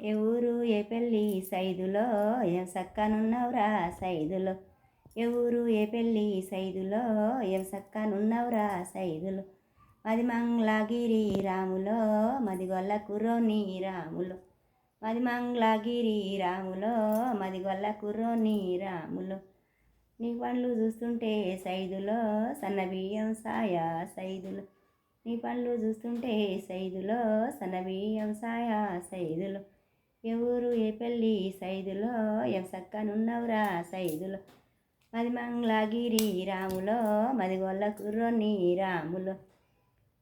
ఏ ఊరు ఏ పెళ్ళి సైదులో ఏం సక్కనున్నవురా సైదులో. ఏ ఊరు ఏ పెళ్ళి సైదులో ఏం సక్కనున్నవురా సైదులో. మది మంగళగిరి రాములో మది గొల్ల కుర్రోని రాములో. మది మంగళగిరి రాములో మది గొల్ల కుర్రోని రాములో. నీ పండ్లు చూస్తుంటే సైదులో సన్న బియ్యం సాయ సైదులో. నీ పండ్లు చూస్తుంటే సైదులో సన్న బియ్యం సాయ సైదులో. ఏ ఊరు ఏ పెళ్ళి సైదులో ఏం సక్కనున్నవురా సైదులో. మది మంగళగిరి రాములో మది గొల్ల కుర్రోని రాములో.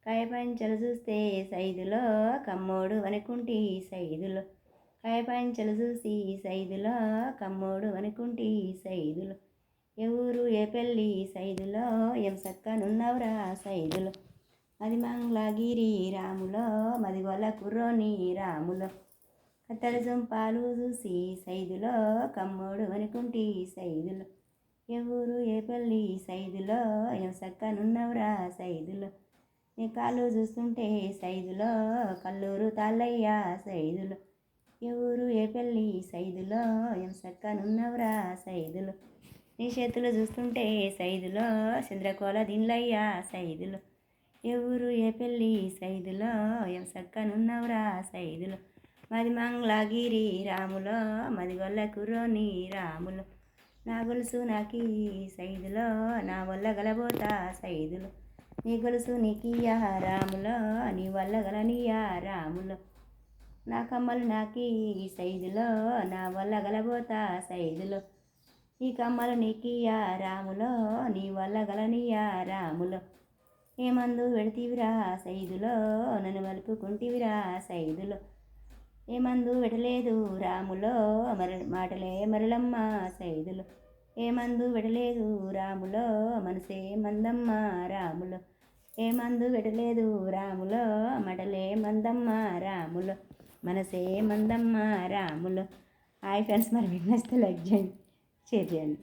కాయపంచలు చూస్తే సైదులో కమ్మోడు అనుకుంటి సైదులో. కాయపంచలు చూసి సైదులో కమ్మోడు అనుకుంటి సైదులో. ఏ ఊరు ఏ పెళ్ళి సైదులో ఏం సక్కనున్నవురా సైదులో. మది మంగళగిరి రాములో మది గొల్ల కుర్రోని రాములో. కత్తెర జంపాలు చూసి సైదులో కమ్మోడు అనుకుంటి సైదులో. ఏ ఊరు ఏ పెళ్ళి సైదులో ఏం సక్కనున్నవురా సైదులో. నీ కాళ్ళు చూస్తుంటే సైదులో కల్లూరు తాళ్ళయ్య సైదులో. ఏ ఊరు ఏ పెళ్ళి సైదులో ఏం సక్కనున్నవురా సైదులో. నీ చేతులు చూస్తుంటే సైదులో చంద్రకోల దిన్లయ్య సైదులో. ఏ ఊరు ఏ పెళ్ళి సైదులో ఏం సక్కనున్నవురా సైదులో. మది మంగళగిరి రాములో మది గొల్ల కుర్రోని రాములో. నా గొలుసు నాకి సైదులో నా వల్ల గలబోతా సైదులో. నీ గొలుసు నీకియా రాములో నీ వల్ల గలనియా రాములో. నా కమ్మలు నాకి సైదులో నా వల్ల గలబోతా సైదులో. ఈ కమ్మలు నీకియా రాములో నీ వల్ల గలనియా రాములో. ఏ మందు పెడితివిరా సైదులో నన్ను మలుపుకుంటివిరా సైదులో. ఏ మందు పెట్టలేదు రాములో మాటలే మరలమ్మ సైదులో. ఏ మందు పెట్టలేదు రాములో మనసే మందమ్మ రాములో. ఏ మందు పెట్టలేదు రాములో మటలే మందమ్మ రాములో. మనసే మందమ్మ రాములో. హాయ్ ఫ్రెండ్స్, మరి మీకు నచ్చితే లైక్ చేయండి, షేర్ చేయండి.